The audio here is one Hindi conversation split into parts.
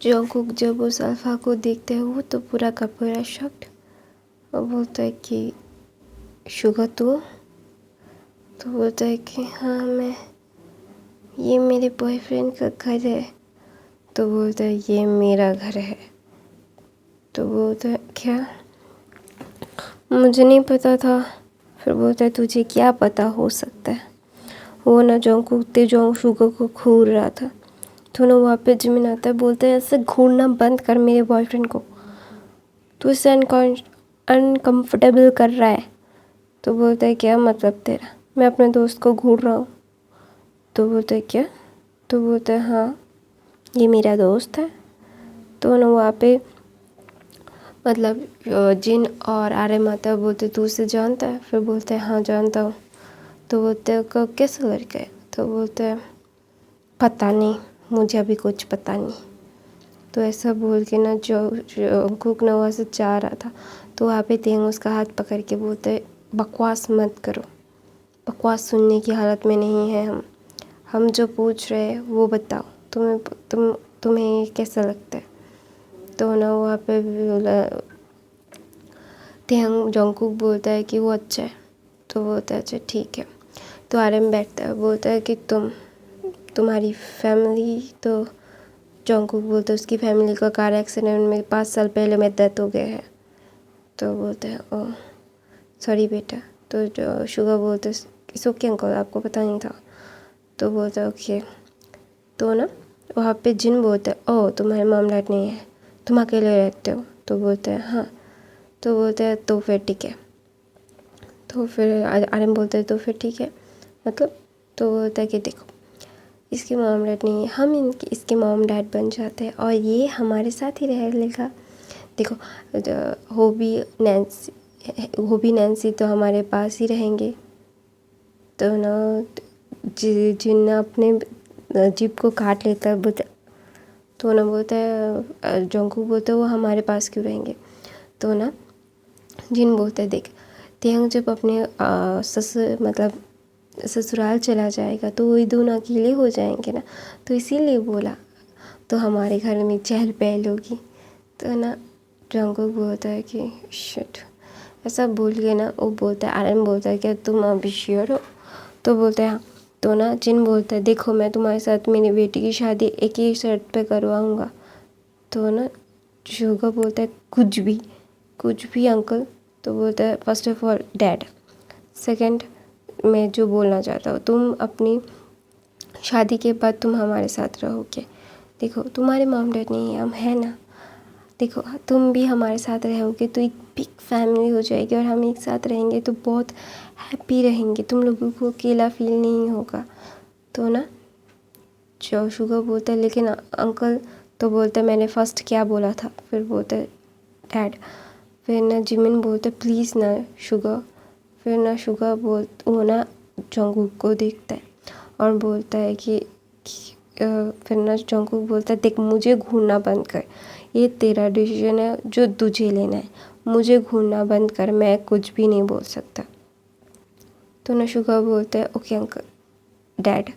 जंगकुक जब उस अल्फा को देखते हैं वो तो पूरा का पूरा शॉक्ड और बोलता है कि शुगर तो बोलता है कि हाँ मैं, ये मेरे बॉयफ्रेंड का घर है। तो बोलता है ये मेरा घर है। तो बोलता है क्या, मुझे नहीं पता था। फिर बोलता है तुझे क्या पता हो सकता है। वो ना जंगकुक तेजोंग शुगर को घूर रहा था। तो ना वहाँ पे जिमिन आता है, बोलता है ऐसे घूरना बंद कर मेरे बॉयफ्रेंड को, तू इससे अनकम्फर्टेबल कर रहा है। तो बोलता है क्या मतलब तेरा, मैं अपने दोस्त को घूर रहा हूँ। तो बोलता है क्या, तो बोलता है हाँ ये मेरा दोस्त है। तो ना वहाँ पे मतलब जिन और आर्य माता बोलते तू उसे जानता है। फिर बोलते हैं हाँ जानता हूँ। तो बोलते हैं को कैसा लड़का है। तो बोलते हैं पता नहीं, मुझे अभी कुछ पता नहीं। तो ऐसा बोल के ना जो कुक ना वहाँ से जा रहा था तो वहाँ पे तेंग उसका हाथ पकड़ के बोलते बकवास मत करो, बकवास सुनने की हालत में नहीं है हम जो पूछ रहे हैं वो बताओ, तुम्हें कैसा लगता है। तो ना वहाँ पे तेंग जंगकुक बोलता है कि वो अच्छा है। तो बोलता है अच्छा ठीक है। तो आर्यन बैठता है, बोलता है कि तुम्हारी फैमिली। तो जंगकुक बोलता है उसकी फैमिली का कार एक्सीडेंट में 5 साल पहले में डेथ हो गया है। तो बोलते हैं ओह सॉरी बेटा। तो जो शुगर बोलते इट्स ओके अंकल, आपको पता नहीं था। तो बोलता है ओके। तो ना वहाँ पे जिन बोलते हैं ओह तुम्हारे मॉम डैड नहीं है, तुम अकेले रहते हो। तो बोलते हैं हाँ। तो बोलते हैं तो फिर ठीक है। तो फिर आर्यन बोलता है तो फिर ठीक है मतलब। तो बोलता है कि देखो इसके मॉम डैड नहीं है, हम इसके मॉम डैड बन जाते हैं और ये हमारे साथ ही रह लेगा। देखो होबी नैन्सी तो हमारे पास ही रहेंगे। तो ना जिन अपने जीप को काट लेता है बोलता, तो ना बोलता है जंगकुक बोलता है वो हमारे पास क्यों रहेंगे। तो ना जिन बोलता है देख तेंग जब अपने मतलब ससुराल चला जाएगा तो वही दोनों अकेले हो जाएंगे ना, तो इसीलिए बोला तो हमारे घर में चहल पहल होगी। तो ना जंगकुक बोलता है कि शिट, ऐसा बोल के ना वो बोलता है आर्यन बोलता है क्या तुम अभी श्योर हो। तो बोलता है हाँ। तो ना जिन बोलता है देखो मैं तुम्हारे साथ मेरी बेटी की शादी एक ही शर्त पे करवाऊँगा। तो ना शुगर बोलता है कुछ भी अंकल। तो बोलता है first of all dad, second मैं जो बोलना चाहता हूँ तुम अपनी शादी के बाद तुम हमारे साथ रहोगे। देखो तुम्हारे मॉम डैड नहीं है, हम हैं ना। देखो तुम भी हमारे साथ रहोगे तो एक बिग फैमिली हो जाएगी और हम एक साथ रहेंगे तो बहुत हैप्पी रहेंगे, तुम लोगों को अकेला फील नहीं होगा। तो ना जो शुगर बोलता है लेकिन अंकल। तो बोलता है मैंने फर्स्ट क्या बोला था। फिर बोलता है डैड। फिर ना जिमिन बोलता है प्लीज़ ना शुगर। फिर ना शुगर वो ना जंगकुक को देखता है और बोलता है कि फिर ना जंगकुक बोलता है देख मुझे घूरना बंद कर, ये तेरा डिसीजन है जो तुझे लेना है, मुझे घूरना बंद कर, मैं कुछ भी नहीं बोल सकता। तो ना शुगर बोलता है ओके अंकल डैड।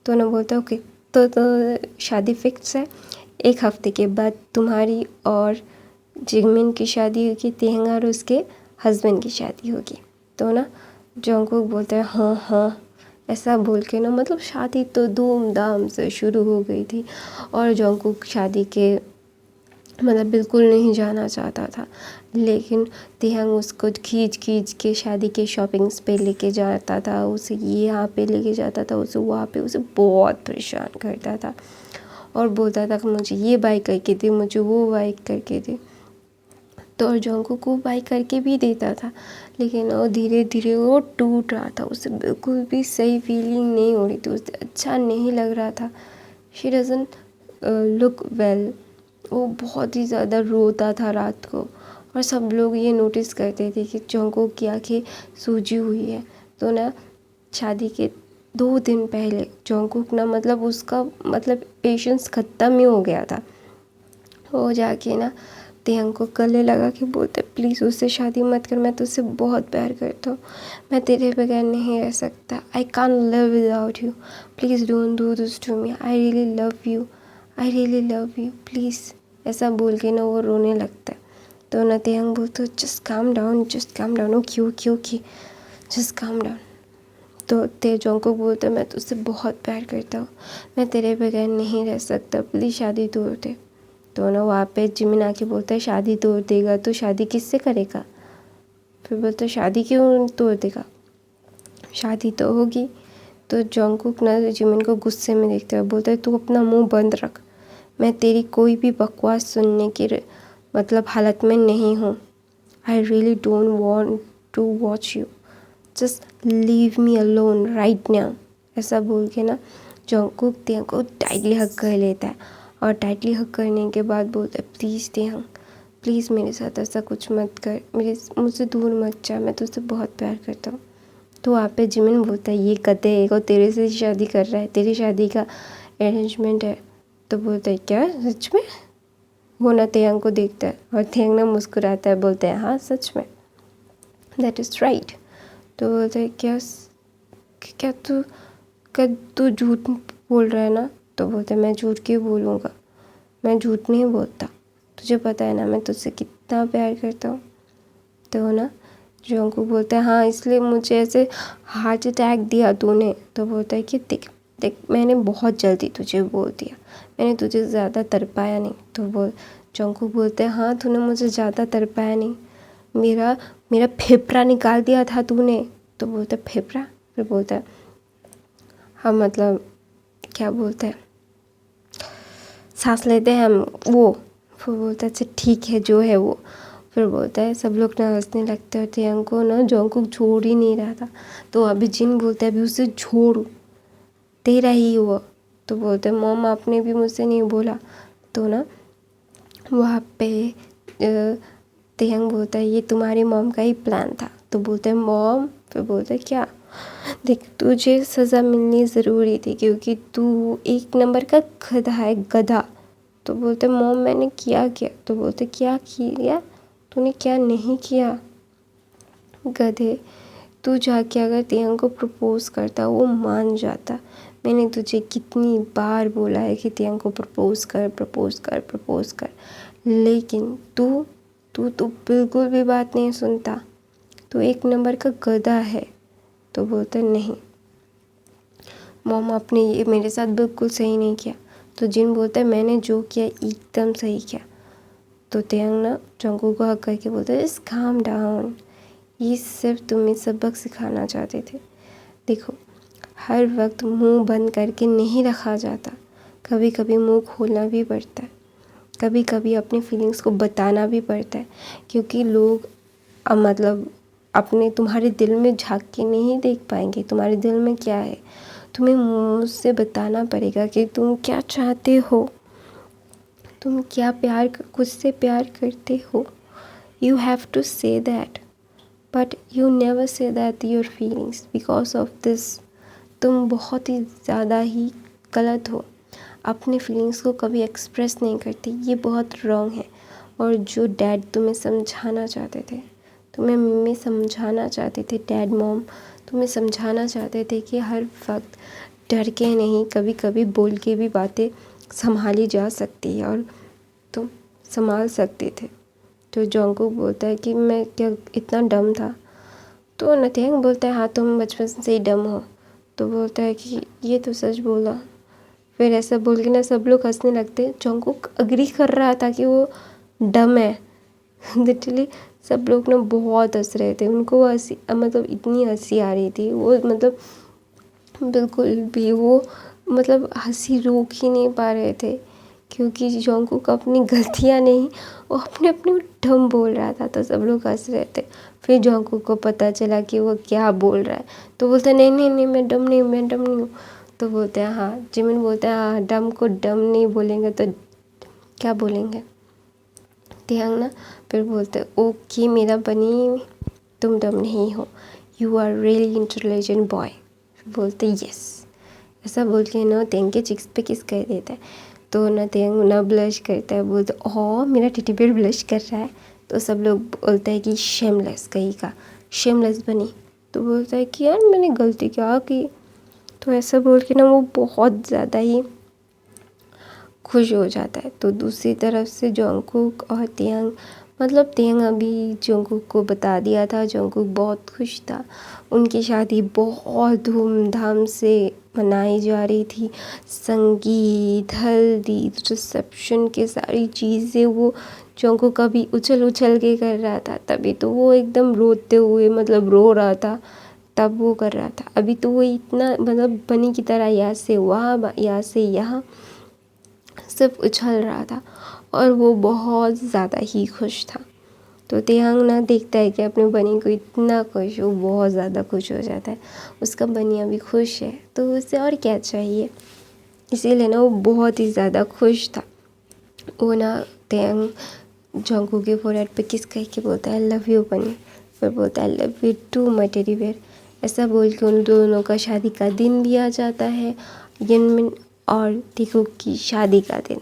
तो ना बोलता है ओके तो शादी फिक्स है, 1 हफ्ते के बाद तुम्हारी और जिमिन की शादी होगी, तेंग और उसके हस्बैंड की शादी होगी। तो ना जंगकुक बोलता है हाँ हाँ ऐसा बोल के ना मतलब शादी तो धूमधाम से शुरू हो गई थी और जंगकुक शादी के मतलब बिल्कुल नहीं जाना चाहता था, लेकिन तेहंग उसको खींच के शादी के शॉपिंग्स पे लेके जाता था, उसे यहाँ पे लेके जाता था, उसे वहाँ पे, उसे बहुत परेशान करता था और बोलता था कि मुझे ये बाई करके दे, मुझे वो बाई करके दे। तो और जंगकुक को बाई करके भी देता था लेकिन वो धीरे धीरे वो टूट रहा था, उसे बिल्कुल भी सही फीलिंग नहीं हो रही थी, उसे अच्छा नहीं लग रहा था। She doesn't look well. वो बहुत ही ज़्यादा रोता था रात को और सब लोग ये नोटिस करते थे कि जंगकुक की आँखें सूजी हुई है। तो ना शादी के 2 दिन पहले जंगकुक ना मतलब उसका मतलब पेशेंस ख़त्म ही हो गया था। वो जाके ना तेहंग को गले लगा के बोलते प्लीज़ उससे शादी मत कर, मैं तुझसे बहुत प्यार करता हूँ, मैं तेरे बगैर नहीं रह सकता, I can't live without you, please don't do this to me, I really love you, I really love you please, ऐसा बोल के ना वो रोने लगता है। तो ना तेयंग बोलते just calm down, okay just calm down. तो तेजोंग बोलते मैं तुझसे बहुत प्यार करता हूँ, मैं तेरे बगैर नहीं रह सकता, प्लीज़ शादी तोड़ दे। तो ना वहाँ पे जिमिन आके बोलता है शादी तोड़ देगा तो शादी किससे करेगा। फिर बोलता है शादी क्यों तोड़ देगा, शादी तो होगी। तो जोंगकुक ना जिमिन को गुस्से में देखते हुए बोलता है तू अपना मुंह बंद रख, मैं तेरी कोई भी बकवास सुनने की मतलब हालत में नहीं हूँ। I really don't want to watch you, just leave me alone right now. ऐसा बोल के ना जोंगकुक तेयंग को टाइटली हग कर लेता है और टाइटली हग करने के बाद बोलता है प्लीज़ तेयंग, प्लीज़ मेरे साथ ऐसा कुछ मत कर, मुझसे दूर मत जा, मैं तुझसे बहुत प्यार करता हूँ। तो वहाँ पे जिमिन बोलता है ये गधे को तेरे से शादी कर रहा है, तेरी शादी का अरेंजमेंट है। तो बोलता है क्या सच में। वो ना तेयंग को देखता है और तेयंग ना मुस्कुराता है, बोलता है हाँ सच में, दैट इज़ राइट। तो बोलता है क्या तू झूठ बोल रहा है ना। तो बोलता है मैं झूठ क्यों बोलूँगा, मैं झूठ नहीं बोलता, तुझे पता है ना मैं तुझसे कितना प्यार करता हूँ। तो ना जोंगकुक बोलता है हाँ इसलिए मुझे ऐसे हार्ट अटैक दिया तूने। तो बोलता है कि देख मैंने बहुत जल्दी तुझे बोल दिया, मैंने तुझे ज़्यादा तड़पाया नहीं। तो जोंगकुक बोलता है हाँ तूने मुझे ज़्यादा तड़पाया नहीं, मेरा फेफड़ा निकाल दिया था तूने। तो बोलता है फेफड़ा। फिर बोलता है हाँ मतलब क्या बोलते हैं, सांस लेते हैं हम वो। फिर बोलता है अच्छा ठीक है जो है वो। फिर बोलता है सब लोग ना हंसने लगते हैं। तेयंग को ना जोंगकुक छोड़ ही नहीं रहा था। तो अभी जिन बोलता है अभी उसे छोड़, तेरा ही हुआ। तो बोलते हैं मॉम आपने भी मुझसे नहीं बोला। तो ना वहाँ पे तेयंग बोलता है ये तुम्हारी मॉम का ही प्लान था। तो बोलते हैं मॉम। फिर बोलते हैं क्या, देख तुझे सज़ा मिलनी ज़रूरी थी क्योंकि तू एक नंबर का गधा है, गधा। तो बोलते मॉम मैंने किया क्या। तो बोलते क्या किया, तूने क्या नहीं किया गधे। तू जाके अगर तेयंग को प्रपोज़ करता वो मान जाता। मैंने तुझे कितनी बार बोला है कि तेयंग को प्रपोज़ कर, लेकिन तू तो बिल्कुल भी बात नहीं सुनता, तू एक नंबर का गधा है। तो बोलते नहीं मॉम आपने ये मेरे साथ बिल्कुल सही नहीं किया। तो जिन बोलता है मैंने जो किया एकदम सही किया। तो तेयंग ना जोंगकुक को हक करके बोलता है जस्ट काम डाउन, ये सिर्फ तुम्हें सबक सिखाना चाहते थे। देखो हर वक्त मुंह बंद करके नहीं रखा जाता, कभी कभी मुंह खोलना भी पड़ता है, कभी कभी अपनी फीलिंग्स को बताना भी पड़ता है क्योंकि लोग मतलब अपने तुम्हारे दिल में झांक के नहीं देख पाएंगे तुम्हारे दिल में क्या है। तुम्हें मुझसे बताना पड़ेगा कि तुम क्या चाहते हो, तुम क्या खुद से प्यार करते हो। You have to say that, but you never say that your feelings because of this. तुम बहुत ही ज़्यादा ही गलत हो, अपने फीलिंग्स को कभी एक्सप्रेस नहीं करते, ये बहुत रॉन्ग है। और जो डैड तुम्हें समझाना चाहते थे, तुम्हें मम्मी समझाना चाहते थे, डैड मॉम तुम्हें समझाना चाहते थे कि हर वक्त डर के नहीं, कभी कभी बोल के भी बातें संभाली जा सकती है और तुम संभाल सकते थे। तो जोंगकुक बोलता है कि मैं क्या इतना डम था। तो नथिंग बोलता है हाँ तुम बचपन से ही डम हो। तो बोलता है कि ये तो सच बोला। फिर ऐसा बोल के ना सब लोग हंसने लगते। जोंगकुक अग्री कर रहा था कि वो डम है। लिटरली सब लोग ना बहुत हंस रहे थे, उनको हंसी मतलब इतनी हंसी आ रही थी, वो मतलब बिल्कुल भी वो मतलब हंसी रोक ही नहीं पा रहे थे क्योंकि जोंगकुक अपनी गलतियाँ नहीं, वो अपने अपने ढम बोल रहा था। तो सब लोग हंस रहे थे। फिर जोंगकुक को पता चला कि वो क्या बोल रहा है। तो बोलता है नहीं मैं डम नहीं हूँ। तो बोलते हैं हाँ, जिमिन बोलते हैं हाँ डम को डम नहीं बोलेंगे तो क्या बोलेंगे। तेयंग ना फिर बोलते ओके मेरा बनी, तुम डम नहीं हो, you are really intelligent boy. बोलते यस। ऐसा बोल के ना तेयंग के चिक्स पे किस कर देता है। तो ना तेयंग ना ब्लश करता है, बोलते ओह मेरा टेडी बेयर ब्लश कर रहा है। तो सब लोग बोलते हैं कि शेमलेस कहीं का, शेमलेस बनी। तो बोलता है कि यार मैंने गलती क्या की। तो ऐसा बोल के ना वो बहुत ज़्यादा ही खुश हो जाता है। तो दूसरी तरफ से जंगकुक और तेयंग, मतलब तेयंग अभी जंगकुक को बता दिया था, जंगकुक बहुत खुश था। उनकी शादी बहुत धूमधाम से मनाई जा रही थी। संगीत, हल्दी, रिसेप्शन के सारी चीज़ें वो जंगकुक अभी उछल उछल के कर रहा था। तभी तो वो एकदम रोते हुए, मतलब रो रहा था, तब वो कर रहा था। अभी तो वो इतना मतलब बनी की तरह यहाँ से वहाँ, यहाँ से यहाँ सब उछल रहा था और वो बहुत ज़्यादा ही खुश था। तो तेयांग ना देखता है कि अपने बनी को इतना खुश, वो बहुत ज़्यादा खुश हो जाता है। उसका बनी अभी खुश है तो उसे और क्या चाहिए, इसीलिए ना वो बहुत ही ज़्यादा खुश था। वो ना तेयांग जंगकुक के फोरहेड पे किस कह के बोलता है, लव यू बनी। फिर बोलता है love you too my teddy bear. ऐसा बोल के उन दोनों का शादी का दिन भी आ जाता है, यनमिन और टेकुक की शादी का दिन।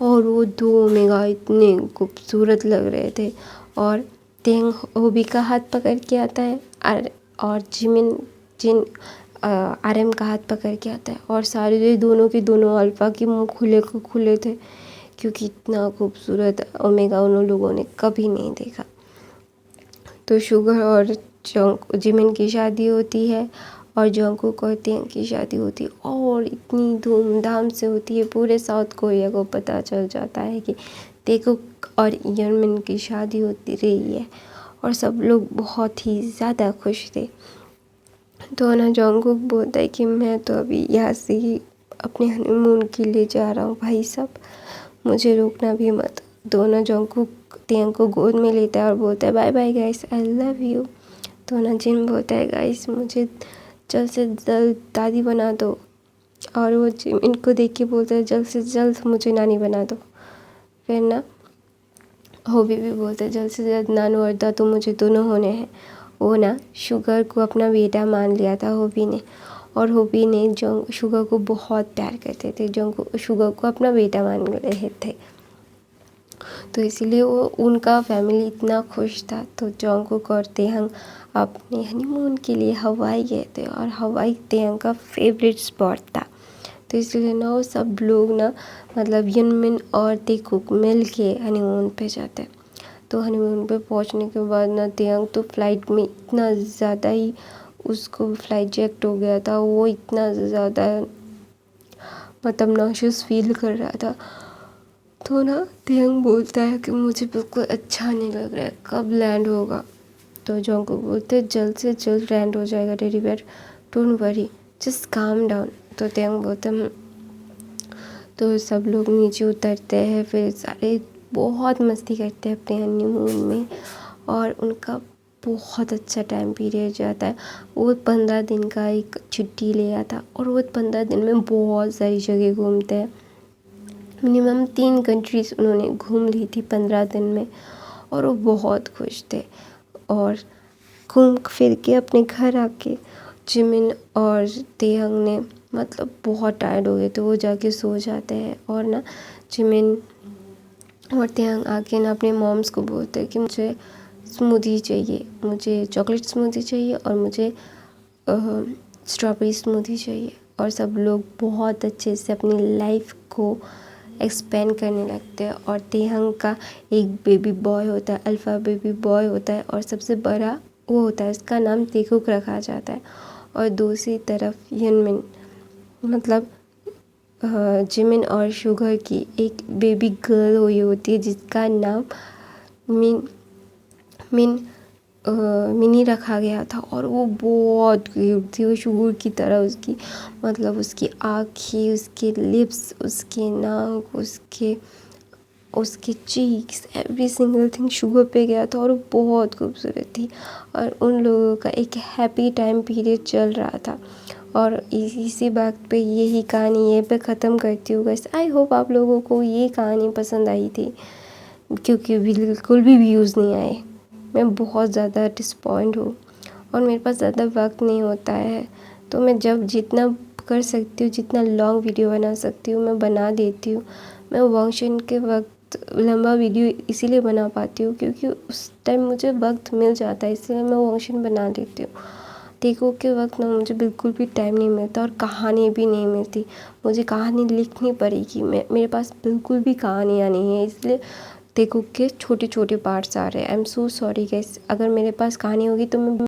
और वो दो मेगा इतने खूबसूरत लग रहे थे। और तेंग होबी का हाथ पकड़ के आता है और जिन आरएम का हाथ पकड़ के आता है। और सारे दोनों के दोनों अल्फ़ा के मुंह खुले को खुले थे, क्योंकि इतना खूबसूरत ओमेगा उन लोगों ने कभी नहीं देखा। तो शुगर और जिमिन की शादी होती है और जंगकुक और तेंग की शादी होती है, और इतनी धूमधाम से होती है। पूरे साउथ कोरिया को पता चल जाता है कि तेकुक और यनमिन की शादी होती रही है, और सब लोग बहुत ही ज़्यादा खुश थे। तो ना जंगकुक बोलता है कि मैं तो अभी यहाँ से ही अपने हनीमून के लिए जा रहा हूँ भाई साहब, मुझे रोकना भी मत। तो ना जंगकुक तेंग को गोद में लेता है और बोलता है bye bye guys, I love you. तो ना जिन बोलता है गाइस मुझे जल्द से जल्द दादी बना दो, और वो इनको देख के बोलता है जल्द से जल्द मुझे नानी बना दो। फिर ना होबी भी बोलता है जल्द से जल्द नानू और दादू मुझे दोनों होने हैं। वो ना शुगर को अपना बेटा मान लिया था होबी ने, और होबी ने शुगर को बहुत प्यार करते थे, शुगर को अपना बेटा मान रहे थे। तो इसीलिए वो उनका फैमिली इतना खुश था। तो जंगकुक और तेहंग अपने हनीमून के लिए हवाई गए थे, और हवाई तेहंग का फेवरेट स्पॉट था। तो इसलिए ना वो सब लोग ना, मतलब यनमिन और तेकुक मिल के हनीमून पे जाते हैं। तो हनीमून पे पहुंचने के बाद ना तेहंग तो फ्लाइट में इतना ज़्यादा ही, उसको फ्लाइट जेक्ट हो गया था, वो इतना ज़्यादा मतलब नॉशियस फील कर रहा था। तो ना तेयंग बोलता है कि मुझे बिल्कुल अच्छा नहीं लग रहा है, कब लैंड होगा। तो जंगकुक बोलते हैं जल्द से जल्द लैंड हो जाएगा teddy bear, don't worry, just calm down. तो तेयंग बोलते हैं तो सब लोग नीचे उतरते हैं, फिर सारे बहुत मस्ती करते हैं अपने हनीमून में, और उनका बहुत अच्छा टाइम पीरियड जाता है। वो 15 दिन का एक छुट्टी लिया था, और वो 15 दिन में बहुत सारी जगह घूमते हैं। मिनिमम 3 कंट्रीज़ उन्होंने घूम ली थी 15 दिन में, और वो बहुत खुश थे। और घूम फिर के अपने घर आके जिमिन और तेहंग ने, मतलब बहुत टायर्ड हो गए तो वो जाके सो जाते हैं। और ना जिमिन और तेहंग आके ना अपने मॉम्स को बोलते हैं कि मुझे स्मूदी चाहिए, मुझे चॉकलेट स्मूदी चाहिए, और मुझे स्ट्रॉबेरी स्मूदी चाहिए। और सब लोग बहुत अच्छे से अपनी लाइफ को एक्सपेंड करने लगते हैं। और तेहंग का एक बेबी बॉय होता है, अल्फ़ा बेबी बॉय होता है, और सबसे बड़ा वो होता है, उसका नाम तेकुक रखा जाता है। और दूसरी तरफ यनमिन, मतलब जिमिन और शुगर की एक बेबी गर्ल हुई होती है, जिसका नाम मिनी रखा गया था। और वो बहुत क्यूट थी, वो शुगर की तरह, उसकी मतलब उसकी आँखें, उसके लिप्स, उसके नाक, उसके cheeks, every single thing sugar पे गया था, और वो बहुत खूबसूरत थी। और उन लोगों का एक हैप्पी टाइम पीरियड चल रहा था। और इसी बात पे यही कहानी ये पे ख़त्म करती हूँ गाइस। आई होप आप लोगों को ये कहानी पसंद आई थी, क्योंकि बिल्कुल भी व्यूज़ नहीं आए। मैं बहुत ज़्यादा डिसपॉइंट हूँ, और मेरे पास ज़्यादा वक्त नहीं होता है, तो मैं जब जितना कर सकती हूँ, जितना लॉन्ग वीडियो बना सकती हूँ मैं बना देती हूँ। मैं वंशन के वक्त लंबा वीडियो इसीलिए बना पाती हूँ क्योंकि उस टाइम मुझे वक्त मिल जाता है, इसलिए मैं वंशन बना देती हूँ। टेकओवर के वक्त ना मुझे बिल्कुल भी टाइम नहीं मिलता और कहानी भी नहीं मिलती। मुझे कहानी लिखनी पड़ेगी, मेरे पास बिल्कुल भी कहानियाँ नहीं है, इसलिए टेकओवर के छोटे छोटे पार्ट्स आ रहे हैं। I am so sorry guys. अगर मेरे पास कहानी होगी तो मैं